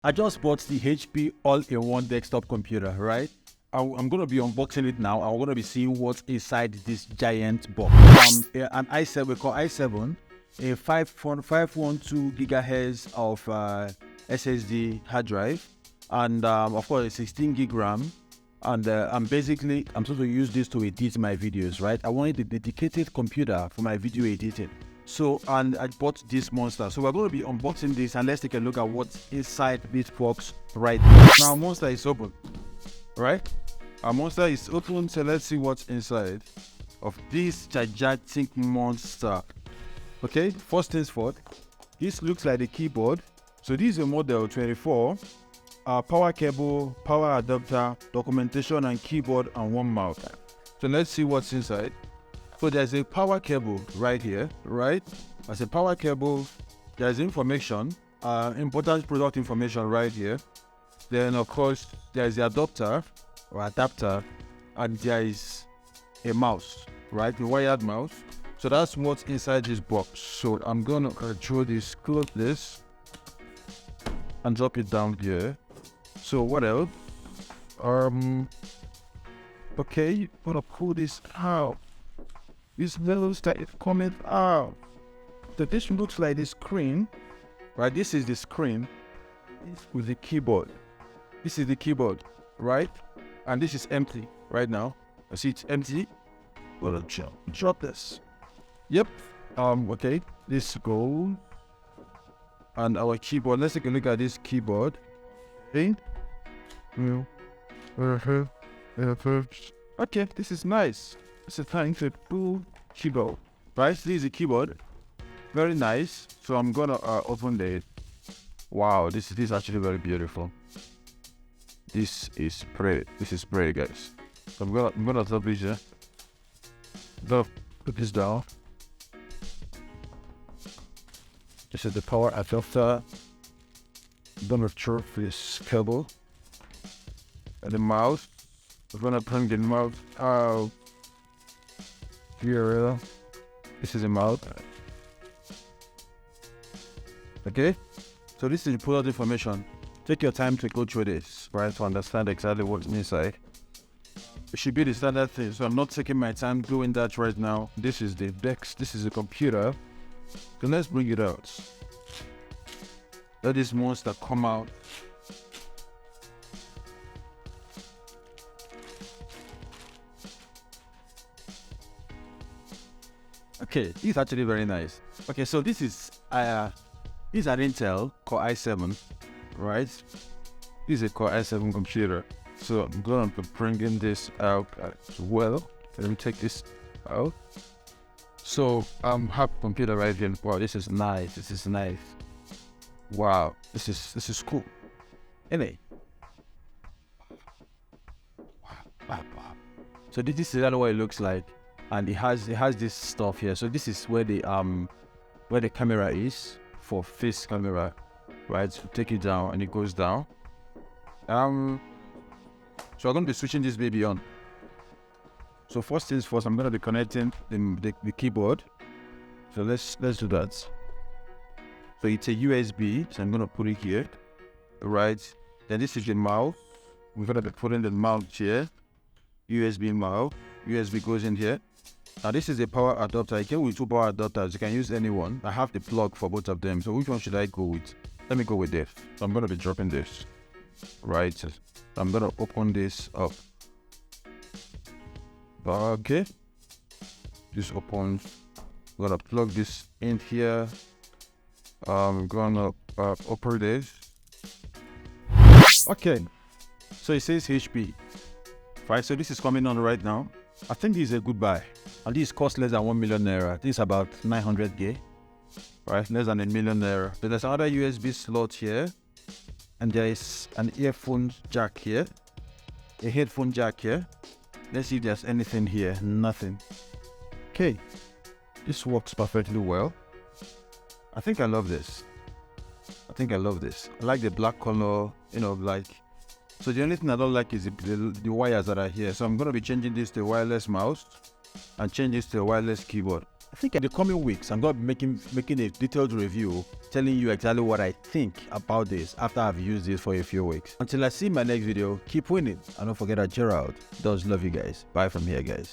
I just bought the HP all-in-one desktop computer, right? I'm going to be unboxing it now. I'm going to be seeing what's inside this giant box. An i7, we call i7, a 512 gigahertz of SSD hard drive, and of course a 16 gig RAM. And I'm supposed to use this to edit my videos, right? I wanted a dedicated computer for my video editing. So, and I bought this monster. So we're going to be unboxing this, and let's take a look at what's inside this box right now. Now, monster is open, right? Our monster is open, so let's see what's inside of this gigantic monster. Okay, first things first, this looks like the keyboard. So this is a model 24. Power cable, power adapter, documentation, and keyboard, and one mouse. So let's see what's inside. So there's a power cable right here, right? As a power cable, there's information, important product information right here. Then of course, there's the adapter, and there is a mouse, right? A wired mouse. So that's what's inside this box. So I'm gonna control this, close this, and drop it down here. So what else? Okay, I'm gonna pull this out. This little stuff is coming out. So this looks like the screen, right? This is the screen with the keyboard. This is the keyboard, right? And this is empty right now. I see it's empty. Well, drop this. Yep. Okay. This goes. And our keyboard. Let's take a look at this keyboard. Okay. Okay, this is nice. It's a tiny little keyboard, right? This is a keyboard, very nice. So I'm gonna open it. Wow, this is actually very beautiful. This is pretty. This is pretty, guys. So I'm gonna top this here. Put this down. This is the power adapter. Don't retrieve this cable. And the mouse. I'm gonna bring the mouse out. Here, this is a mouse. Okay, so this is the product information. Take your time to go through this, right, to understand exactly what's inside. It should be the standard thing, so I'm not taking my time doing that right now. This is the Dex, this is a computer. So let's bring it out. Let this monster come out. Okay, this is actually very nice. Okay, so this is an Intel Core i7, right? This is a Core i7 computer. So I'm going to bring in this out as well. Let me take this out. So have a computer right here. Wow, this is nice. This is nice. Wow, this is cool. Anyway. Wow. So this is exactly what it looks like. And it has this stuff here. So this is where the camera is for face camera, right? So take it down and it goes down. So I'm gonna be switching this baby on. So first things first, I'm gonna be connecting the keyboard. So let's do that. So it's a USB. So I'm gonna put it here, right? Then this is the mouse. We're gonna be putting the mouse here. USB mouse. USB goes in here. Now this is a power adapter. I came with two power adapters. You can use any one. I have the plug for both of them. So which one should I go with? Let me go with this. So I'm going to be dropping this. Right. So I'm going to open this up. Okay. This opens. I'm going to plug this in here. I'm going to open this. Okay. So it says HP. Right. So this is coming on right now. I think this is a good buy. And this costs less than 1 million naira. This is about 900k, right? Less than a million naira. So there's another USB slot here, and there is an earphone jack here, a headphone jack here. Let's see if there's anything here. Nothing. Okay, this works perfectly well. I think I love this. I like the black color, like. So the only thing I don't like is the wires that are here. So I'm going to be changing this to wireless mouse and change this to a wireless keyboard. I think in the coming weeks, I'm going to be making a detailed review, telling you exactly what I think about this after I've used this for a few weeks. Until I see my next video, keep winning. And don't forget that Gerald does love you guys. Bye from here, guys.